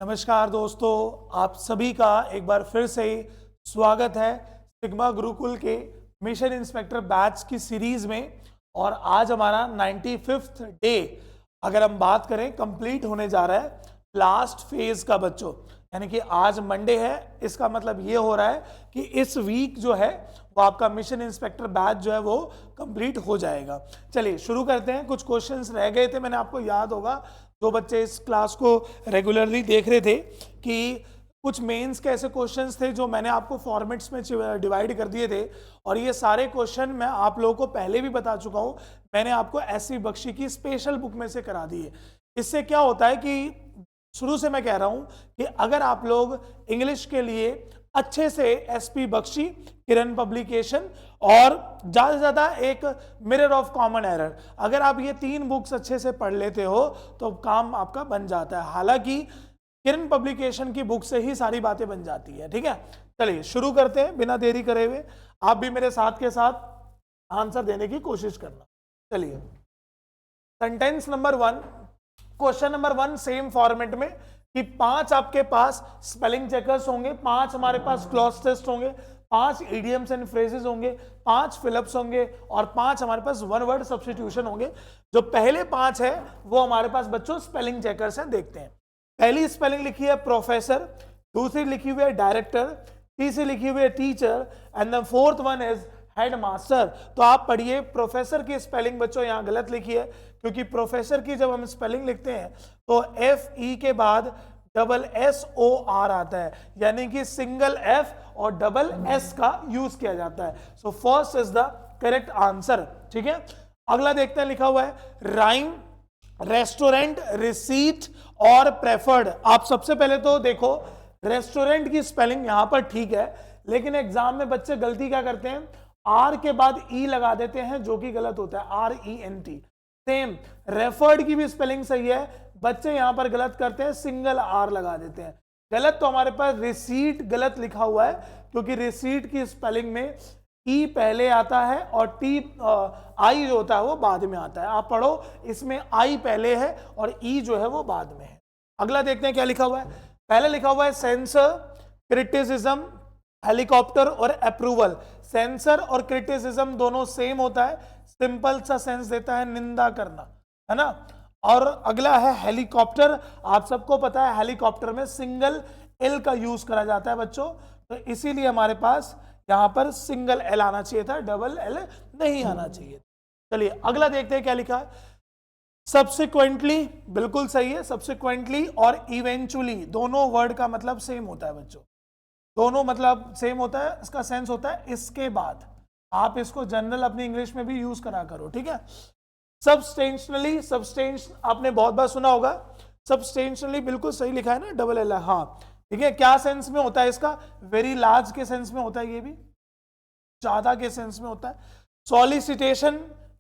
नमस्कार दोस्तों, आप सभी का एक बार फिर से स्वागत है सिग्मा गुरुकुल के मिशन इंस्पेक्टर बैच की सीरीज में। और आज हमारा 95th डे अगर हम बात करें कंप्लीट होने जा रहा है लास्ट फेज का बच्चों। यानी कि आज मंडे है, इसका मतलब ये हो रहा है कि इस वीक जो है वो आपका मिशन इंस्पेक्टर बैच जो है वो कंप्लीट हो जाएगा। चलिए शुरू करते हैं। कुछ क्वेश्चंस रह गए थे, मैंने आपको याद होगा जो बच्चे इस क्लास को रेगुलरली देख रहे थे कि कुछ मेंस के ऐसे क्वेश्चंस थे जो मैंने आपको फॉर्मेट्स में डिवाइड कर दिए थे। और ये सारे क्वेश्चन मैं आप लोगों को पहले भी बता चुका हूँ, मैंने आपको एसवी बख्शी की स्पेशल बुक में से करा दिए। इससे क्या होता है कि शुरू से मैं कह रहा हूँ कि अगर आप लोग इंग्लिश के लिए अच्छे से एसपी बख्शी, किरण पब्लिकेशन और ज़्यादा से ज़्यादा एक मिरर ऑफ कॉमन एरर, अगर आप ये 3 बुक्स अच्छे से पढ़ लेते हो तो काम आपका बन जाता है। हालांकि किरण पब्लिकेशन की बुक से ही सारी बातें बन जाती है। ठीक है, चलिए शुरू करते हैं बिना देरी करे हुए। आप भी मेरे साथ के साथ आंसर देने की कोशिश करना। चलिए, sentence number 1, question number 1 same format में कि 5 आपके पास स्पेलिंग चेकर्स होंगे, 5 हमारे पास क्लॉज टेस्ट होंगे, 5 इडियम्स एंड फ्रेजेस होंगे, 5 फिलअप्स होंगे और 5 हमारे पास वन वर्ड सब्स्टिट्यूशन होंगे। जो पहले 5 है वो हमारे पास बच्चों स्पेलिंग चेकर्स हैं। देखते हैं। पहली स्पेलिंग लिखी है प्रोफेसर, दूसरी लिखी हुई है डायरेक्टर, तीसरी लिखी हुई है teacher and the fourth one is head master. तो आप पढ़िए, प्रोफेसर की स्पेलिंग बच्चों यहां गलत लिखी है, क्योंकि प्रोफेसर की जब हम स्पेलिंग लिखते हैं तो एफ ई के बाद डबल एस ओ आर आता है, यानी कि सिंगल एफ और डबल एस का यूज किया जाता है। So first is the correct answer. ठीक है, अगला देखते हैं। लिखा हुआ है राइम, रेस्टोरेंट, रिसीट और प्रेफर्ड। आप सबसे पहले तो देखो, रेस्टोरेंट की स्पेलिंग यहां पर ठीक है, लेकिन एग्जाम में बच्चे गलती क्या करते हैं, आर के बाद ई लगा देते हैं, जो कि गलत होता है, R E N T. Same referred की भी स्पेलिंग सही है, बच्चे यहां पर गलत करते हैं, सिंगल आर लगा देते हैं। गलत तो हमारे पास रिसीट गलत लिखा हुआ है, क्योंकि रिसीट की स्पेलिंग में ई पहले आता है और टी आई जो होता है वो बाद में आता है। आप पढ़ो, इसमें आई पहले है और ई जो है वो बाद में है। अगला देखते हैं क्या लिखा हुआ है। पहले लिखा हुआ है सेंसर, क्रिटिसिज्म, हेलीकॉप्टर और अप्रूवल। सेंसर और क्रिटिसिज्म दोनों सेम होता है, सिंपल सा सेंस देता है, निंदा करना, है ना। और अगला है हेलीकॉप्टर। आप सबको पता है हेलीकॉप्टर में सिंगल एल का यूज करा जाता है बच्चों, तो इसीलिए हमारे पास यहां पर सिंगल एल आना चाहिए था, डबल एल नहीं आना चाहिए। चलिए अगला देखते हैं क्या लिखा है। सब्सिक्वेंटली बिल्कुल सही है, सब्सिक्वेंटली और इवेंचुअली दोनों वर्ड का मतलब सेम होता है बच्चों, दोनों मतलब सेम होता है। इसका सेंस होता है इसके बाद। आप इसको जनरल अपनी इंग्लिश में भी यूज करा करो। ठीक है, सब्सटेंशनली, सब्सटेंश आपने बहुत बार सुना होगा, सब्सटेंशनली बिल्कुल सही लिखा है ना, डबल एल है। हाँ ठीक है, क्या सेंस में होता है इसका, वेरी लार्ज के सेंस में होता है, ये भी ज्यादा के सेंस में होता है। सॉलिसिटेशन,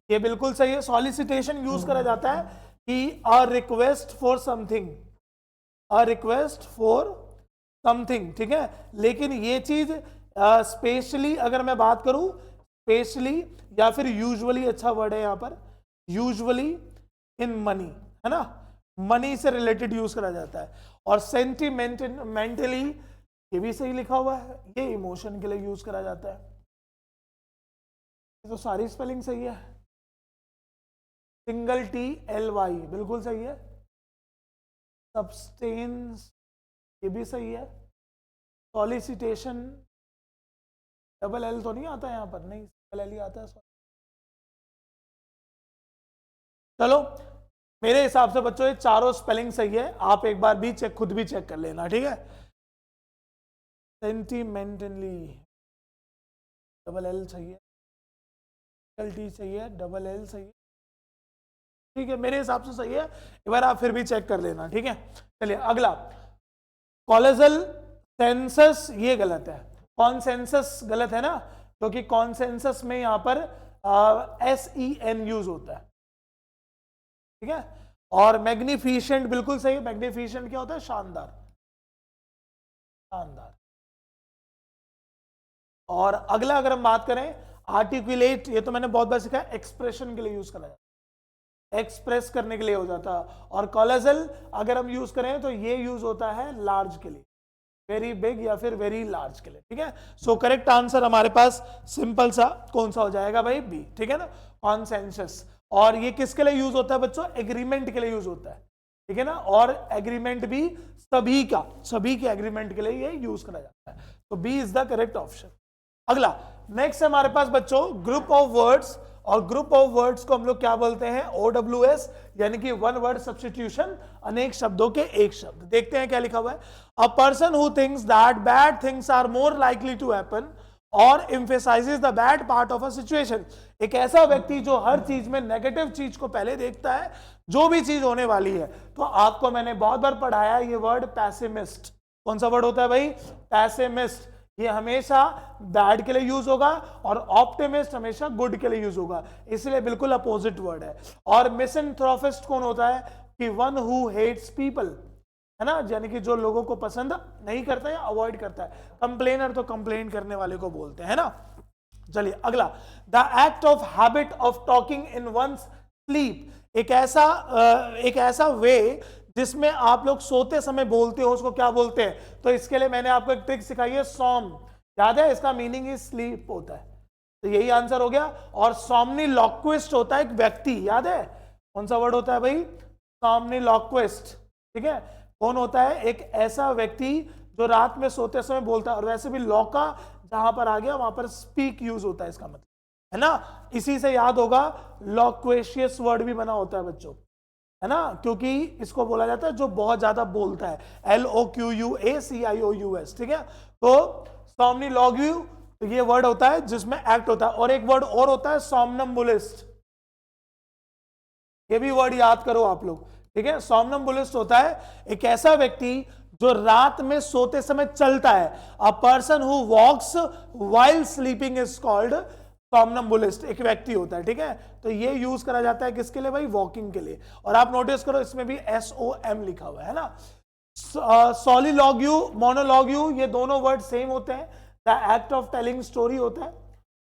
ये बिल्कुल सही है, सॉलिसिटेशन यूज करा जाता है कि a request for something, a request for something. ठीक है, लेकिन ये चीज स्पेशली अगर मैं बात करूं, स्पेशली या फिर यूजुअली अच्छा वर्ड है यहां पर, यूजुअली इन मनी, है ना, मनी से रिलेटेड यूज करा जाता है। और सेंटिमेंटली, ये भी सही लिखा हुआ है, ये इमोशन के लिए यूज करा जाता है। तो सारी स्पेलिंग सही है। सिंगल टी एल वाई बिल्कुल सही है। सब्सटेंस, ये भी सही है। सॉलिसिटेशन, डबल एल तो नहीं आता है यहां पर, नहीं डबल एल ही आता है। चलो मेरे हिसाब से बच्चों ये चारों स्पेलिंग सही है, आप एक बार भी चेक, खुद भी चेक कर लेना। ठीक है, सेंटिमेंटली डबल एल सही है, टी सही है, डबल एल सही है। ठीक है, मेरे हिसाब से सही है, एक बार आप फिर भी चेक कर लेना। ठीक है, चलिए अगला, कॉलेजल सेंसस, ये गलत है, कॉन्सेंसस गलत है ना, क्योंकि तो कॉन्सेंसस में यहां पर एस ई एन यूज होता है। ठीक है, और मैग्निफिशेंट बिल्कुल सही है। मैग्निफिशेंट क्या होता है, शानदार, शानदार। और अगला अगर हम बात करें आर्टिकुलेट, ये तो मैंने बहुत बार सीखा है, एक्सप्रेशन के लिए यूज करा जाता एक्सप्रेस करने के लिए हो जाता है। और कोलोसल अगर हम यूज करें तो ये यूज होता है लार्ज के लिए, वेरी बिग या फिर वेरी लार्ज के लिए, ठीक है। सो करेक्ट आंसर हमारे पास सिंपल सा कौन सा हो जाएगा भाई, बी, ठीक है ना, कॉन्सेंसस। और ये किसके लिए यूज होता है बच्चों, एग्रीमेंट के लिए यूज होता है, ठीक है ना। और एग्रीमेंट भी सभी के एग्रीमेंट के लिए ये यूज करा जाता है। तो B is the correct option. अगला नेक्स्ट हमारे पास बच्चों ग्रुप ऑफ वर्ड्स, और ग्रुप ऑफ वर्ड्स को हम लोग क्या बोलते हैं, OWS, यानी कि वन वर्ड सब्स्टिट्यूशन, अनेक शब्दों के एक शब्द। देखते हैं क्या लिखा हुआ है। A person who thinks that bad things are more likely to happen और emphasizes the bad part of a situation. एक ऐसा व्यक्ति जो हर चीज में नेगेटिव चीज को पहले देखता है, जो भी चीज होने वाली है। तो आपको मैंने बहुत बार पढ़ाया ये वर्ड पैसिमिस्ट। कौन सा वर्ड होता है भाई, पैसिमिस्ट। ये हमेशा बैड के लिए यूज होगा और ऑप्टिमिस्ट हमेशा गुड के लिए यूज होगा, इसलिए बिल्कुल अपोजिट वर्ड है। और मिसएंथ्रोपिस्ट कौन होता है, कि वन हु हेट्स पीपल, है ना, यानी कि जो लोगों को पसंद नहीं करता या अवॉइड करता है। कंप्लेनर तो कंप्लेन करने वाले को बोलते हैं ना। चलिए अगला, the act of habit of talking in one's sleep. एक ऐसा वे जिसमें आप लोग सोते समय बोलते हो, उसको क्या बोलते हैं। तो इसके लिए मैंने आपको एक ट्रिक सिखाई है, सॉम, याद है, इसका मीनिंग ही स्लीप होता है। तो यही आंसर हो गया। और सॉम्निलॉक्विस्ट होता है एक व्यक्ति, याद है, कौन सा वर्ड होता है भाई, सॉम्निलॉक्विस्ट, ठीक है। कौन होता है, एक ऐसा व्यक्ति जो रात में सोते समय बोलता है। और वैसे भी लॉका जहां पर आ गया वहां पर स्पीक यूज होता है, इसका मतलब, है ना। इसी से याद होगा लॉक्वेशियस वर्ड भी बना होता है बच्चों, है ना, क्योंकि इसको बोला जाता है जो बहुत ज्यादा बोलता है, LOQUACIOUS, ठीक है। तो सॉम्निलॉग्यू, तो ये वर्ड होता है जिसमें एक्ट होता है। और एक वर्ड और होता है सॉम्नम्बुलिस्ट, ये भी वर्ड याद करो आप लोग, ठीक है। सॉम्नम्बुलिस्ट होता है एक ऐसा व्यक्ति जो रात में सोते समय चलता है। A person who walks while sleeping is called somnambulist, एक व्यक्ति होता है, ठीक है। तो ये यूज करा जाता है किसके लिए भाई, वॉकिंग के लिए। और आप नोटिस करो इसमें भी SOM लिखा हुआ है ना। सॉलिलॉग्यू, मोनोलॉग्यू, ये दोनों वर्ड सेम होते हैं। The act of telling story होता है,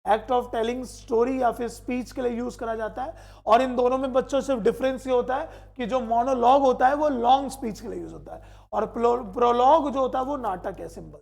एक्ट ऑफ टेलिंग स्टोरी या फिर स्पीच के लिए यूज करा जाता है। और इन दोनों में बच्चों सिर्फ डिफरेंस ये होता है कि जो मोनोलॉग होता है वो लॉन्ग स्पीच के लिए यूज होता है, और प्रोलॉग जो होता है वो नाटक है, सिंपल,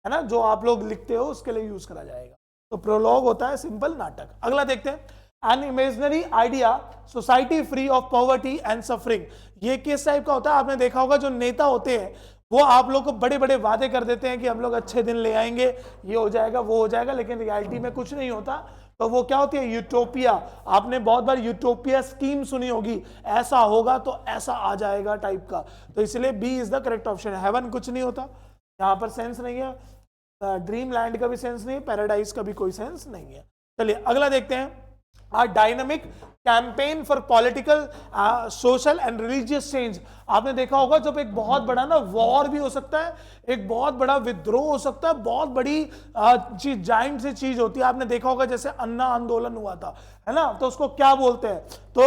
है ना, जो आप लोग लिखते हो उसके लिए यूज करा जाएगा। तो प्रोलॉग होता है सिंपल नाटक। अगला देखते हैं, an imaginary idea society free of poverty and suffering. ये किस टाइप का होता है, आपने देखा होगा जो नेता होते हैं वो आप लोग को बड़े बड़े वादे कर देते हैं कि हम लोग अच्छे दिन ले आएंगे, ये हो जाएगा वो हो जाएगा, लेकिन रियलिटी में कुछ नहीं होता। तो वो क्या होती है, यूटोपिया। आपने बहुत बार यूटोपिया स्कीम सुनी होगी, ऐसा होगा तो ऐसा आ जाएगा टाइप का। तो इसलिए B is the correct option. Heaven कुछ नहीं होता, यहाँ पर सेंस नहीं है, ड्रीम लैंड का भी सेंस नहीं है, पैराडाइज का भी कोई सेंस नहीं है। चलिए अगला देखते हैं, a dynamic campaign for political, social and religious change। आपने देखा होगा जब एक बहुत बड़ा ना वॉर भी हो सकता है, एक बहुत बड़ा विद्रोह हो सकता है, बहुत बड़ी चीज, जाइंट सी चीज होती है। आपने देखा होगा जैसे अन्ना आंदोलन हुआ था, है ना, तो उसको क्या बोलते हैं, तो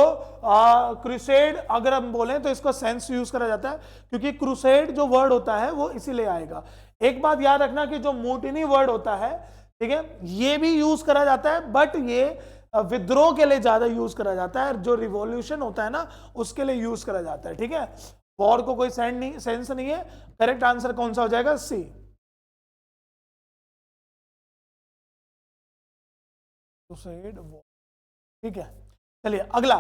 क्रूसेड अगर हम बोलें तो इसका सेंस यूज करा जाता है, क्योंकि क्रूसेड जो वर्ड होता है वो इसीलिए आएगा। एक बात याद रखना कि जो मोटिनी वर्ड होता है, ठीक है, ये भी यूज करा जाता है, बट ये विद्रोह के लिए ज्यादा यूज करा जाता है। जो रिवॉल्यूशन होता है ना उसके लिए यूज करा जाता है, ठीक है। वॉर को कोई सेंस नहीं है। करेक्ट आंसर कौन सा हो जाएगा, सी। ठीक है, चलिए अगला,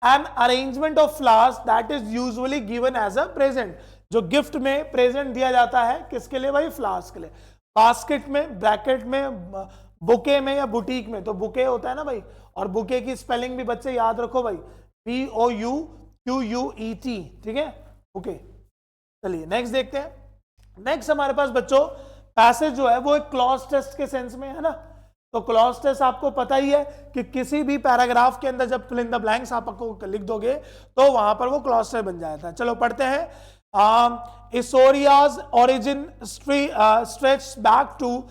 an arrangement of flowers that is usually given as a present. जो गिफ्ट में प्रेजेंट दिया जाता है किसके लिए भाई, फ्लावर्स के लिए। बास्केट में, ब्रैकेट में, बुके में या बुटीक में। तो बुके होता है ना भाई, और बुके की स्पेलिंग भी बच्चे याद रखो भाई, BOUQUET, ठीक है, बुके। चलिए नेक्स्ट देखते हैं। नेक्स्ट हमारे पास बच्चों पैसेज जो है वो एक क्लॉज टेस्ट के सेंस में है ना। तो क्लॉज टेस्ट आपको पता ही है कि किसी भी पैराग्राफ के अंदर जब फिल इन द ब्लैंक्स आप आपको लिख दोगे तो वहां पर वो क्लॉज टेस्ट बन जाता है। चलो पढ़ते हैं। Isoria's origin stretches back to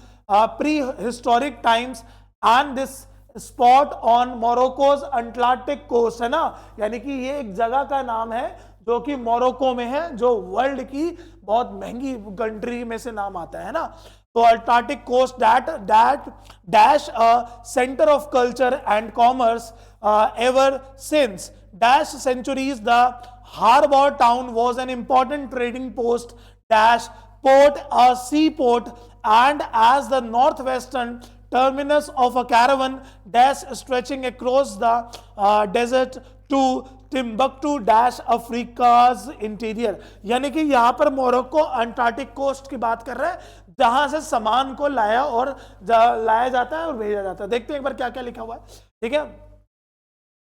prehistoric times and this spot on Morocco's Atlantic coast, है ना, यानी कि ये एक जगह का नाम है जो कि मोरक्को में है, जो वर्ल्ड की बहुत महंगी कंट्री में से नाम आता है ना। तो Atlantic coast that dash a centre of culture and commerce ever since dash centuries the harbor town was an important trading post dash port, a seaport, and as the northwestern terminus of a caravan dash stretching across the desert to Timbuktu dash Africa's interior. यानी कि यहां पर Morocco Antarctic coast की बात कर रहा है जहां से सामान को लाया जाता है और भेजा जाता है। देखते हैं एक बार क्या क्या लिखा हुआ है, ठीक है।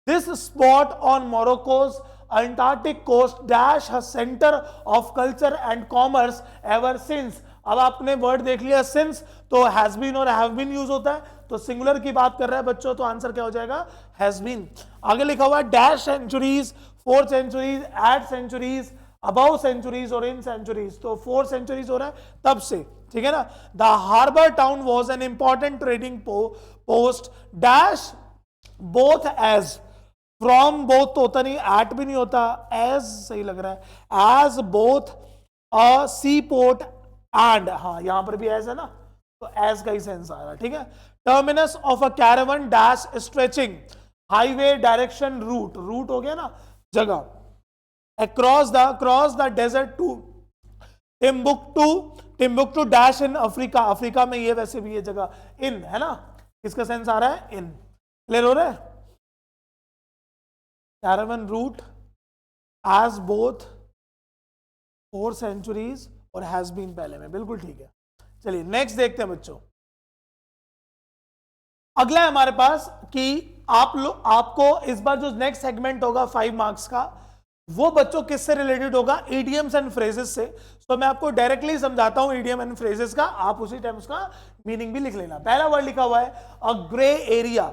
This spot on Morocco's Antarctic coast dash a centre of culture and commerce ever since. अब आपने वर्ड देख लिया सिंस, तो हैज बीन और हैव बीन यूज होता है, तो सिंगुलर की बात कर रहा है बच्चों, तो आंसर क्या हो जाएगा, हैज बीन। आगे लिखा हुआ है dash centuries, 4 centuries, at centuries, about centuries और इन सेंचुरीज, तो 4 सेंचुरीज हो रहा है तब से, ठीक है ना। The harbour town was an important trading post dash both as, from both तो होता नहीं, एट भी नहीं होता, एज सही लग रहा है, as both a sea port and, हाँ यहां पर भी एज है ना, तो एज का ही सेंस आ रहा है, ठीक है। Terminus of a caravan dash stretching, highway direction route, route हो गया ना जगह, cross the desert to Timbuktu, Timbuktu dash in Africa, Africa में ये वैसे भी ये जगह इन है ना, किसका सेंस आ रहा है, इन। क्लियर हो रहा है, caravan route as both 4 centuries और हैज बीन पहले में, बिल्कुल ठीक है। चलिए नेक्स्ट देखते हैं बच्चों। अगला है हमारे पास कि आपको इस बार जो नेक्स्ट सेगमेंट होगा 5 मार्क्स का, वो बच्चों किससे रिलेटेड होगा, इडियम्स एंड फ्रेजेस से। तो मैं आपको डायरेक्टली समझाता हूं इडियम एंड फ्रेजेस का, आप उसी टाइम उसका मीनिंग भी लिख लेना। पहला वर्ड लिखा हुआ है अ ग्रे एरिया।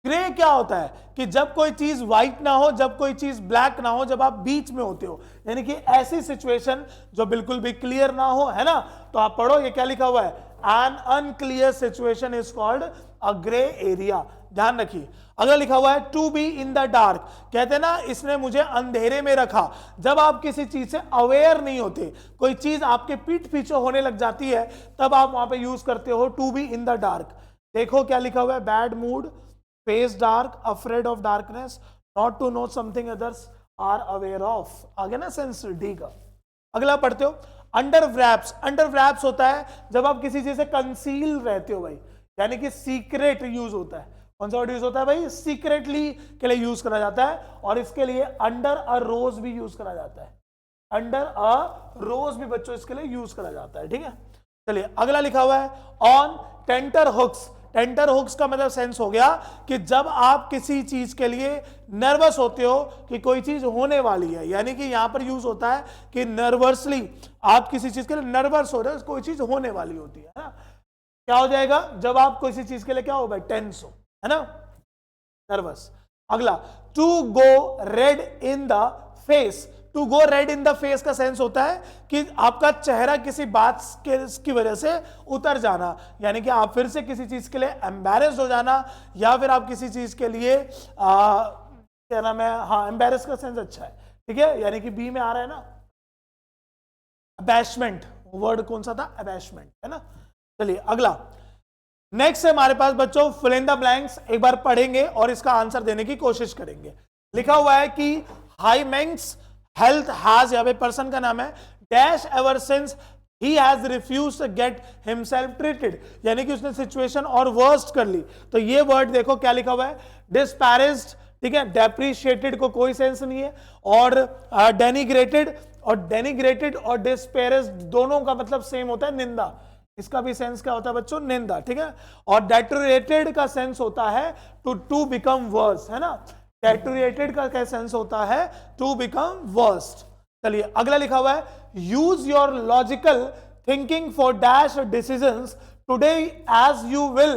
ग्रे क्या होता है कि जब कोई चीज व्हाइट ना हो, जब कोई चीज ब्लैक ना हो, जब आप बीच में होते हो, यानी कि ऐसी सिचुएशन जो बिल्कुल भी क्लियर ना हो, है ना। तो आप पढ़ो ये क्या लिखा हुआ है, an unclear situation is called a grey area, ध्यान रखिए। अगला लिखा हुआ है to be in the dark, कहते हैं ना इसने मुझे अंधेरे में रखा। जब आप किसी चीज से अवेयर नहीं होते, कोई चीज आपके पीठ पीछे होने लग जाती है, तब आप वहां पे यूज करते हो to be in the dark. देखो क्या लिखा हुआ है, bad mood, face dark, afraid of darkness, not to know something others are aware of. आगे ना सेंस डी का। अगला पढ़ते हो अंडर व्रैप्स। अंडर व्रैप्स होता है जब आप किसी चीज से कंसील रहते हो भाई, यानी कि सीक्रेट यूज होता है। कौन सा वर्ड यूज होता है भाई, सीक्रेटली के लिए यूज करा जाता है, और इसके लिए अंडर अ रोज भी यूज करा जाता है। अंडर अ रोज भी बच्चों इसके लिए यूज करा जाता है, ठीक है। चलिए अगला लिखा हुआ है on tenterhooks. Tenterhooks का मतलब सेंस हो गया कि जब आप किसी चीज के लिए नर्वस होते हो कि कोई चीज होने वाली है, यानी कि यहां पर यूज होता है कि नर्वसली आप किसी चीज के लिए नर्वस हो रहे हो, कोई चीज होने वाली होती है ना। क्या हो जाएगा जब आप किसी चीज के लिए क्या हो भाई, टेंस हो, है ना, नर्वस। अगला to go red in the face. To go red in the face का सेंस होता है कि आपका चेहरा किसी बात की वजह से उतर जाना, यानी कि आप फिर से किसी चीज के लिए एम्बैरेस्ड हो जाना, या फिर आप किसी चीज के लिए क्या नाम है, हाँ एम्बैरेस का सेंस अच्छा है, ठीक है, यानी कि बी में आ रहा है ना, अबैशमेंट, वर्ड कौन सा था, अबैशमेंट, है ना। चलिए अगला नेक्स्ट है हमारे पास बच्चों फिल इन द ब्लैंक्स। एक बार पढ़ेंगे और इसका आंसर देने की कोशिश करेंगे। लिखा हुआ है कि हाईमेंस हेल्थ हैज, या पर्सन का नाम है, dash ever since he has refused to get himself treated, यानी कि उसने सिचुएशन और वर्स्ट कर ली। तो ये वर्ड देखो क्या लिखा हुआ है, डिस्पैरेज्ड, ठीक है, डेप्रिशिएटेड को कोई सेंस नहीं है, और डेनिग्रेटेड, और डिस्पैरेज्ड दोनों का मतलब सेम होता है, निंदा। इसका भी सेंस क्या होता है बच्चों, निंदा, ठीक है। और डेटोरेटेड का सेंस होता है टू बिकम वर्स, है ना। डेटोरेटेड का क्या सेंस होता है, टू बिकम वर्स्ट। चलिए अगला लिखा हुआ है use your logical thinking for dash decisions today as you will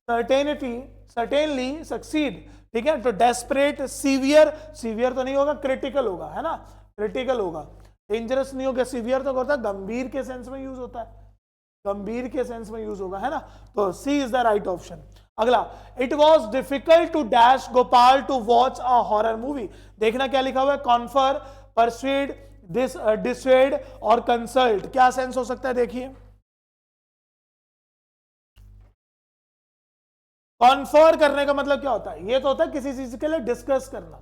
certainly succeed, ठीक है। तो डेस्परेट, सीवियर, सीवियर तो नहीं होगा, क्रिटिकल होगा, है ना, क्रिटिकल होगा, डेंजरस नहीं होगा, सीवियर तो होता है गंभीर के सेंस में यूज होता है, गंभीर के सेंस में यूज होगा, है ना। तो C is the right option. अगला it was difficult to dash Gopal to watch a horror movie. देखना क्या लिखा हुआ है, कॉन्फर, परसुएड, डिसुएड और कंसल्ट, क्या सेंस हो सकता है देखिए। कॉन्फर करने का मतलब क्या होता है, ये तो होता है किसी चीज के लिए डिस्कस करना,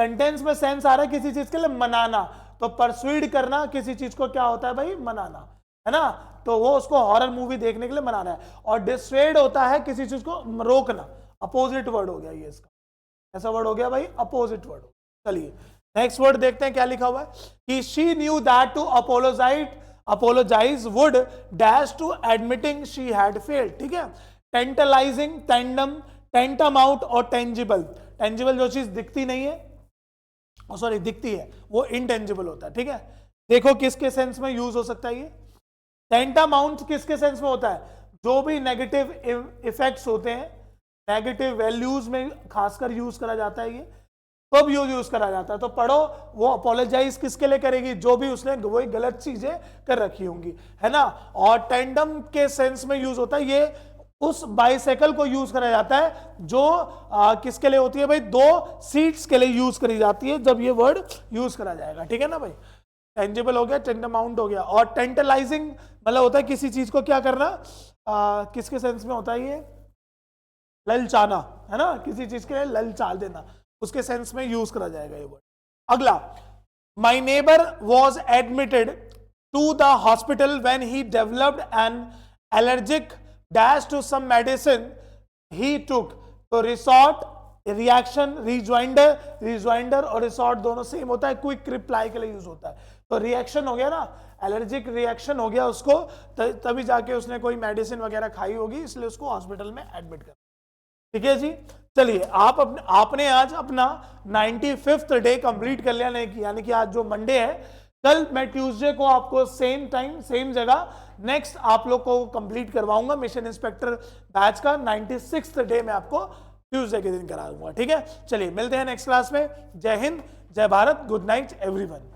सेंटेंस में सेंस आ रहा है किसी चीज के लिए मनाना, तो परसुइड करना किसी चीज को क्या होता है भाई, मनाना, है ना। तो वो उसको हॉरर मूवी देखने के लिए मनाना है। और डिसुएड होता है किसी चीज को रोकना, अपोजिट वर्ड हो गया ये इसका, ऐसा वर्ड हो गया भाई, अपोजिट वर्ड। चलिए नेक्स्ट वर्ड देखते हैं क्या लिखा हुआ है कि she knew that to apologise would dash to admitting she had failed. ठीक है, टेंटलाइजिंग, टेंडम, टेंटामाउंट और टेंजिबल। टेंजिबल जो चीज दिखती नहीं है, सॉरी दिखती है, वो इनटेंजिबल होता है। ठीक है, देखो किसके सेंस में यूज हो सकता है ये। टेंटामाउंट किसके सेंस में होता है, जो भी नेगेटिव इफेक्ट्स होते हैं, नेगेटिव वैल्यूज में खासकर यूज करा जाता है ये, कब यूज करा जाता है, तो पढ़ो वो अपोलोजाइज किसके लिए करेगी, जो भी उसने वही गलत चीजें कर रखी होंगी, है ना। और टेंडम के सेंस में यूज होता है ये, उस बाइसाइकिल को यूज करा जाता है जो किसके लिए होती है भाई, 2 सीट्स के लिए यूज करी जाती है जब ये वर्ड यूज करा जाएगा। ठीक है ना भाई, टेंजिबल हो गया, टेंटामाउंट हो गया। और टेंटलाइजिंग मतलब होता है किसी चीज को क्या करना, किसके सेंस में होता है ये, ललचाना, है ना, किसी चीज के लिए ललचा देना, उसके सेंस में यूज करा जाएगा ये वर्ड। अगला, my neighbour was admitted to the hospital when he developed an allergic dash to some medicine he took. तो रिसॉर्ट, रिएक्शन, रिजॉइंडर और रिसॉर्ट दोनों सेम होता है, क्विक रिप्लाई के लिए यूज होता है। तो रिएक्शन हो गया ना, एलर्जिक रिएक्शन हो गया उसको, तभी जाके उसने कोई मेडिसिन वगैरह खाई होगी, इसलिए उसको हॉस्पिटल में एडमिट कर। ठीक है जी, चलिए आपने आज अपना 95th डे कंप्लीट कर लिया, यानी कि आज जो मंडे है, कल मैं ट्यूसडे को आपको सेम टाइम सेम जगह नेक्स्ट आप लोग को कंप्लीट करवाऊंगा मिशन इंस्पेक्टर बैच का 96th डे मैं आपको ट्यूसडे के दिन करा दूंगा। ठीक है, चलिए मिलते हैं नेक्स्ट क्लास में। जय हिंद, जय भारत, गुड नाइट एवरीवन।